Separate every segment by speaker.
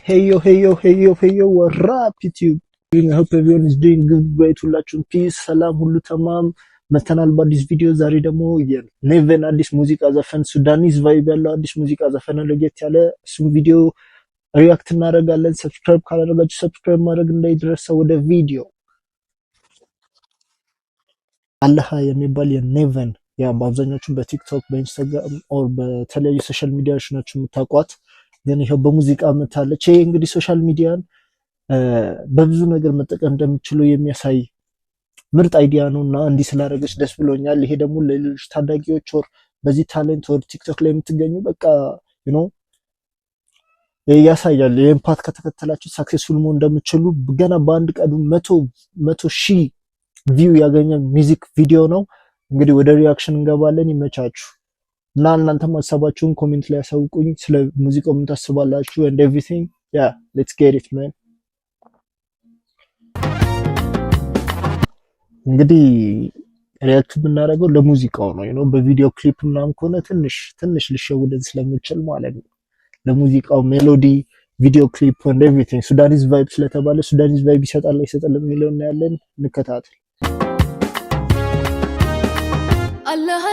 Speaker 1: Hey yo, what up YouTube? I hope everyone is doing good, great, ሁላችሁም ፒስ ሰላም ሁሉ ተማም መተናል በአዲስ ቪዲዮ። ዛሬ ደግሞ የኔቨን አዲስ ሙዚቃ ዘፈን ሱዳኒዝ ቫይብ ያለው አዲስ ሙዚቃ ዘፈን ለጌት ያለ እሱም ቪዲዮ ሪአክት እናደርጋለን። ሰብስክራይብ ካላደረጋችሁ ሰብስክራይብ ማድረግ እንዳይረሳ። ወደ ቪዲዮ አላህ የሚባል የኔቨን ያ በአብዛኞቹ በቲክቶክ በኢንስታግራም ኦር በተለያዩ ሶሻል ሚዲያዎች ናቸው የምታውቋት። ግን ይሄው በሙዚቃ መታለች። ይሄ እንግዲህ ሶሻል ሚዲያን በብዙ ነገር መጠቀም እንደምትችሉ የሚያሳይ ምርጥ አይዲያ ነውና እንዲህ ስላደረገች ደስ ብሎኛል። ይሄ ደግሞ ለሌሎች ታዳጊዎች ኦር በዚህ ታሌንት ኦር ቲክቶክ ላይ የምትገኙ በቃ ያሳያል። ይሄን ፓት ከተከተላችሁ ሰክሰስፉል መሆን እንደምትችሉ ገና በአንድ ቀን 100 ሺህ ቪው ያገኘ ሚውዚክ ቪዲዮ ነው። እንግዲህ ወደ ሪአክሽን እንገባለን። ይመቻችሁ እና እናንተም ሀሳባችሁን ኮሜንት ላይ ያሳውቁኝ። ስለ ሙዚቃው ምን ታስባላችሁ and everything. Yeah, let's get it man. እንግዲህ ሪአክት ብናደርገው ለሙዚቃው ነው በቪዲዮ ክሊፕ ምናምን ከሆነ ትንሽ ልሸውደን ስለምችል ማለት ነው። ለሙዚቃው ሜሎዲ ቪዲዮ ክሊፕ and everything ሱዳኒዝ ቫይብ ስለተባለ ሱዳኒዝ ቫይብ ይሰጣል የሚለው እናያለን። እንከታተል። አላህ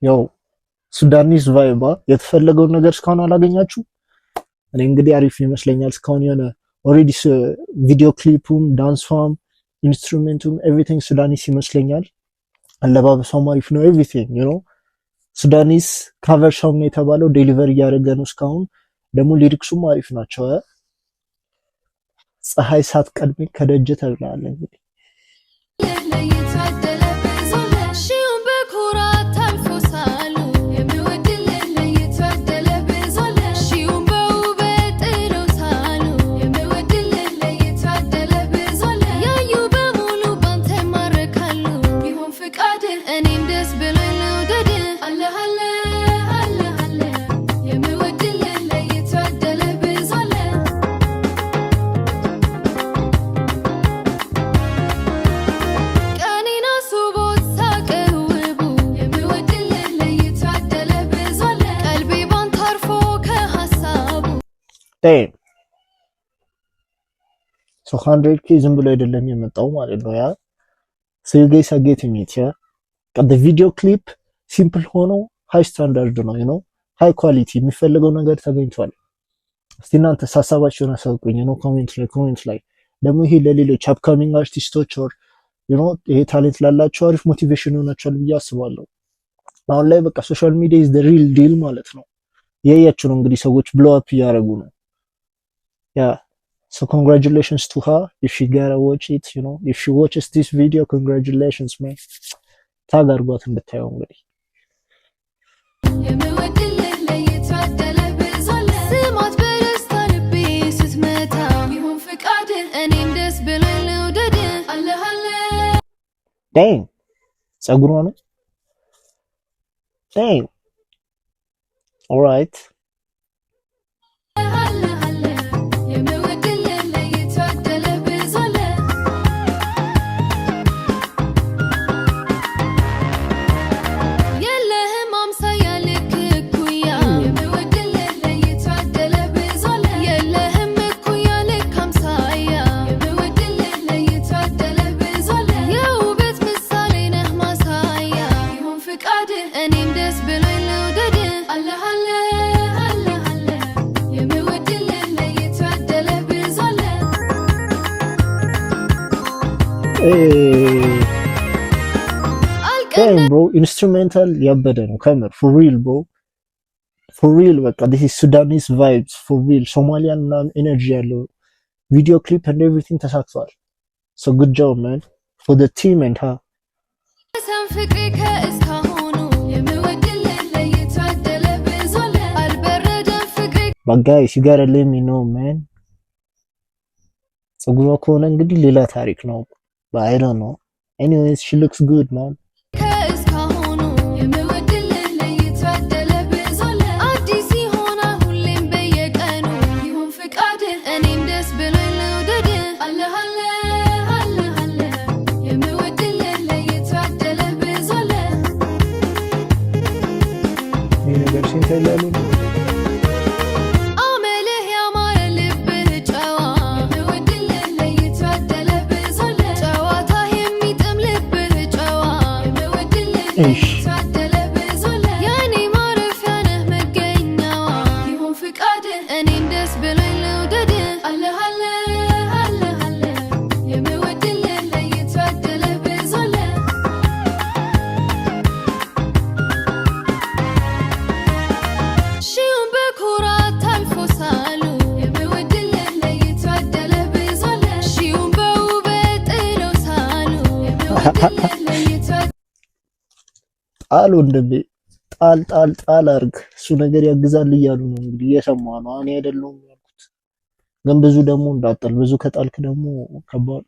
Speaker 1: ያው ሱዳኒዝ ቫይባ የተፈለገውን ነገር እስካሁን አላገኛችሁ። እኔ እንግዲህ አሪፍ ይመስለኛል። እስካሁን የሆነ ኦሬዲ ቪዲዮ ክሊፑም ዳንሷም ኢንስትሩሜንቱም ኤቭሪቲንግ ሱዳኒስ ይመስለኛል። አለባበሷም አሪፍ ነው። ኤቭሪቲንግ ሱዳኒስ ካቨር ሶንግ ነው የተባለው። ዴሊቨር እያደረገ ነው እስካሁን። ደግሞ ሊሪክሱም አሪፍ ናቸው። ፀሐይ ሳትቀድመኝ ከደጅ ተብላለች እንግዲህ so 100k ዝም ብሎ አይደለም የመጣው ማለት ነው። ያ so you guys are getting it. the video clip simple ሆኖ high standard ነው high quality የሚፈልገው ነገር ተገኝቷል። እስቲ እናንተ ሀሳባችሁን አሳውቁኝ ኮሜንት ላይ ደግሞ ይሄ ለሌሎች upcoming artists or ይሄ ታሌንት ላላቸው አሪፍ ሞቲቬሽን ይሆናቸዋል ብዬ አስባለሁ። አሁን ላይ በቃ ሶሻል ሚዲያ is the real deal ማለት ነው። ያያችሁ ነው እንግዲህ ሰዎች blow up እያደረጉ ነው። Yeah, so congratulations to her if she gotta watch it. If she watches this video, congratulations man. ታግ አድርጓት እንድታየው እንግዲህ dang ጸጉሯ ነው dang all right Damn bro, instrumental ያበደ ነው ከምር for real bro, for real በቃ this is Sudanese vibes for real Somalian energy ያለው video clip and everything ተሳክቷል። so good job man for the team and her but guys you gotta let me know man. ጸጉሯ ከሆነ እንግዲህ ሌላ ታሪክ ነው but I don't know. Anyways, she looks good man. ነፍሴን ተይላሉ
Speaker 2: አመልህ ያማረ ልብህ ጨዋ የምወድልህ ለይቶ ያደለብህ ዞለ ጨዋታ የሚጥም ልብህ ጨዋ የምወድልህ ለይቶ ያደለብህ ዞለ የኔ ማረፊያ ነህ መገኛዋ ይሁን ፍቃድህ እኔም ደስ ብሎኝ ልውደድህ አለህ አለህ አለህ አለህ የምወድልህ ለይቶ ያደለብህ ዞለ ሺውን በኩራት አልፎ ሳሉ የምወድልህ ለይቶ ያደለብህ ዞለ ሺውን በውበት ጥለው ሳሉ የምወድልህ ለይቶ
Speaker 1: ጣሉ እንደቤ ጣል ጣል ጣል አርግ እሱ ነገር ያግዛል እያሉ ነው እንግዲህ እየሰማሁ ነው። እኔ አይደለሁም ያልኩት፣ ግን ብዙ ደግሞ እንዳጣል ብዙ ከጣልክ ደግሞ ከባድ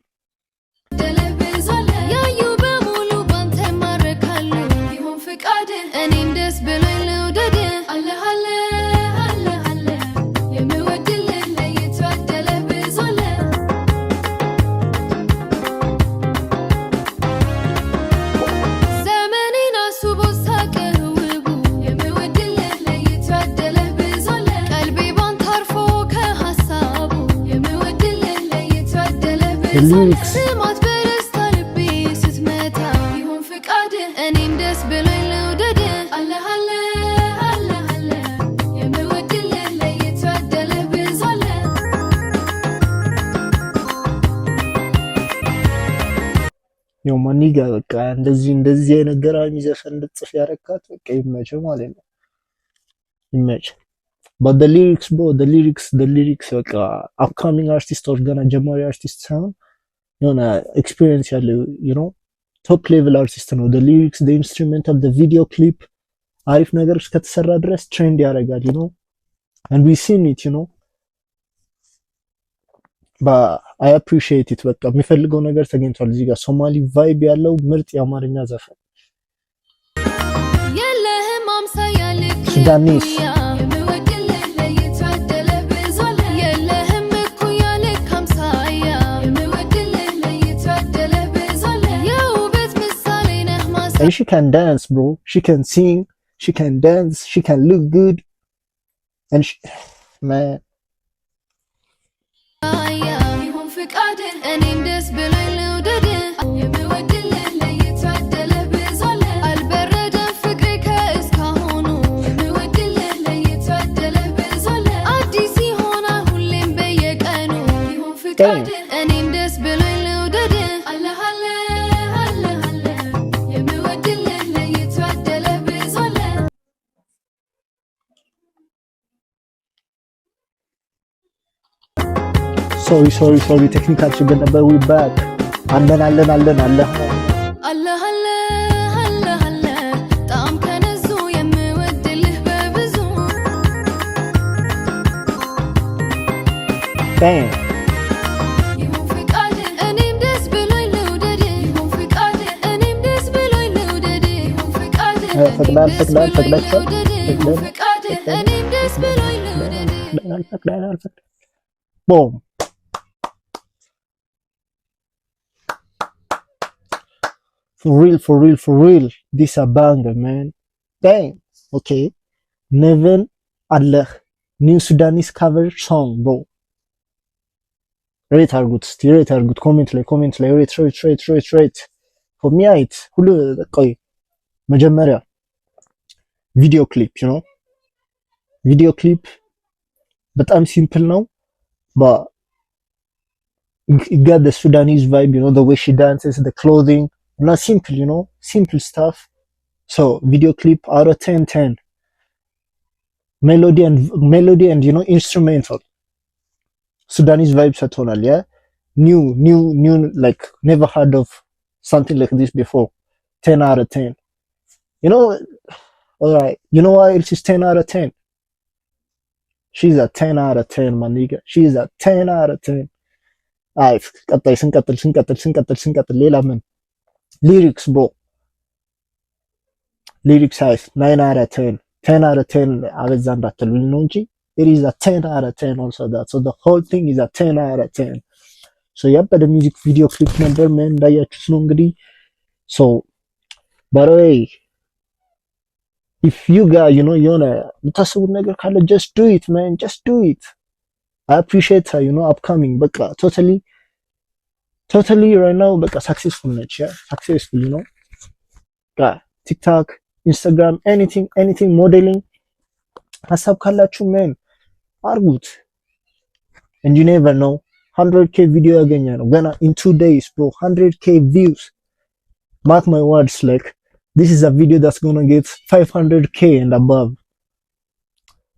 Speaker 2: ያደለብህ ዞለ ያዩ በሙሉ ባንተ ይማረካሉ ይሁን ፍቃድህ እኔም ደስ ብሎኝ ልውደድህ አለህ አለህ አለህ አለህ የምወድልህ ለይቶ ያደለብህ ዞለ ዘመኔን አስቦ ሳቅህ ውቡ የምወድልህ ለይቶ ያደለብህ ዞለ ቀልቤ ባንተ አርፎ ከሀሳቡ የምወድልህ ለይቶ ያደለብህ ዞለ
Speaker 1: ሊሪክስ
Speaker 2: ስማት በደስታ ልቤ ስትመታ ይሁን ፍቃድህ እኔም ደስ ብሎኝ ልውደድህ አለህ አለህ አለህ አለህ የምወድልህ ለይቶ ያደለብህ ዞለ
Speaker 1: ያው ማኒጋ በቃ እንደዚህ አይነት ገራሚ ዘፈን እንድትጽፍ ያረካት በቃ ይመችህ ማለት ነው። ይመችህ። but the lyrics bro the lyrics በቃ upcoming artist or ገና ጀማሪ አርቲስት ሳይሆን የሆነ ኤክስፒሪየንስ ያለው you know top level artist ነው። the lyrics the instrumental the video clip አሪፍ ነገር እስከተሰራ ድረስ ትሬንድ ያደርጋል you know and we seen it you know but I appreciate it በቃ የሚፈልገው ነገር ተገኝቷል። እዚህ ጋር ሶማሊ ቫይብ ያለው ምርጥ የአማርኛ ዘፈን
Speaker 2: የለህም አምሳያ ልክ
Speaker 1: ሱዳኒስ
Speaker 2: እኩያ የምወድልህ ለይቶ ያደለብህ ዞለ የለህም እኩያ ልክ አምሳያ የምወድልህ ለይቶ ያደለብህ ዞለ የውበት ምሳሌ ነህ
Speaker 1: and she can dance bro she can sing she can dance she can look good and she, man
Speaker 2: ማሳያ ይሁን ፍቃድህ እኔም ደስ ብሎኝ ልውደድህ የምወድልህ ለይቶ ያደለብህ ዞለ አልበረደም ፍቅሬ ከእስካሁኑ የምወድልህ ለይቶ ያደለብህ ዞለ አዲስ ይሆናል ሁሌም በየቀኑ ይሁን ፍቃድህ እኔም ደስ ብሎኝ ልውደድህ አለህ አለህ አለህ አለህ የምወድልህ ለይቶ ያደለብህ ዞለ
Speaker 1: sorry ቴክኒካል ችግር ነበር we back አለን
Speaker 2: አለህ አለህ አለህ አለህ ጣም ከነዙ የምወድልህ በብዙ
Speaker 1: damn
Speaker 2: ይሁን ፍቃድህ እኔም ደስ ብሎኝ ልውደድህ ይሁን ፍቃድህ እኔም ደስ ብሎኝ ልውደድህ ይሁን ፍቃድህ
Speaker 1: ፈቅዳል
Speaker 2: እኔም ደስ
Speaker 1: ፈቅዳል
Speaker 2: ብሎኝ
Speaker 1: ፈቅዳል
Speaker 2: ልውደድህ ይሁን ፍቃድህ እኔም ደስ ብሎኝ ልውደድህ
Speaker 1: ፈቅዳል boom for real this a banger man damn okay Neven አለህ new Sudanese cover song bro ሬት አርጉት ኮሜንት ላይ ሬት for me it ሁሉ ቆይ መጀመሪያ ቪዲዮ ክሊፕ you know ቪዲዮ ክሊፕ በጣም ሲምፕል ነው but you got the Sudanese vibe you know the way she dances the clothing not simple you know simple stuff so video clip out of 10 melody and you know instrumental Sudanese vibes at all yeah new like never heard of something like this before 10 out of 10 you know all right you know why it's 10 out of 10 she's a 10 out of 10 my nigga she's a 10 out of 10 አይ ቀጣይ ስንቀጥል ሌላ ምን lyrics bro lyrics size 9 out of 10 10 out of 10 አበዛ እንዳትሉኝ ነው እንጂ it is a 10 out of 10 also that so the whole thing is a 10 out of 10 so ያበደ ሚውዚክ ቪዲዮ ክሊፕ ነበር ምን እንዳያችሁት ነው እንግዲህ so by the way if you got የሆነ የምታስቡት ነገር ካለ just do it man, just do it. I appreciate her, upcoming በቃ totally right now በቃ successful ነች successful ቲክቶክ ኢንስታግራም anything modeling ሀሳብ ካላችሁ man አርጉት and you never know 100k ቪዲዮ ያገኛ ነው ገና in 2 days bro 100k views. Mark my words, like this is a video that's gonna get 500k and above.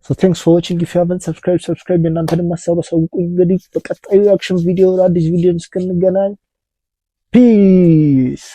Speaker 1: So thanks for watching. If you haven't subscribe እናንተ ደግሞ አሳውቁ እንግዲህ በቀጣዩ አክሽን ቪዲዮ አዲስ ቪዲዮ እስክንገናኝ peace.